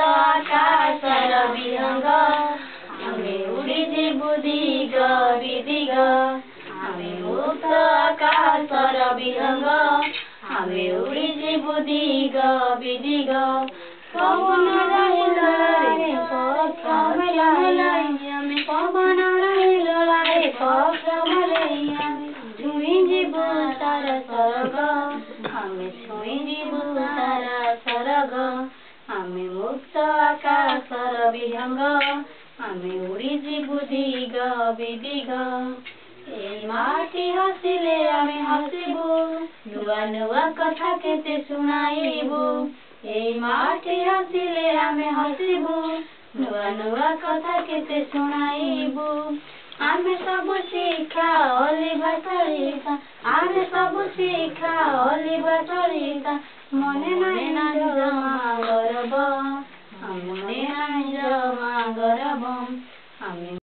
आकाशर विहंग आमे उड़ीजिबु दिग विदिग आमे मुक्त आकाशर विहंग आमे उड़ीजिबु दिग विदिग पवन रहिलारे पवन रहिलारे पक्षमलैया छुईजिबु तारा सरग आमे छुईजिबु तारा सरग आमे मुक्त आकाशर विहंग आमे उड़ीजिबु दिग विदिग ए माटी हसिले आमे हसिबु नुआ नुआ कथा केते सुनाइबु ए माटी हसिले आमे हसिबु नुआ नुआ कथा केते सुनाइबु आमे सब शिक्षा ओलिभा चलिता आमे सब शिक्षा ओलिभा चलिता मने नाइ ना जमा गरब मने नाइ जमा गरब आमे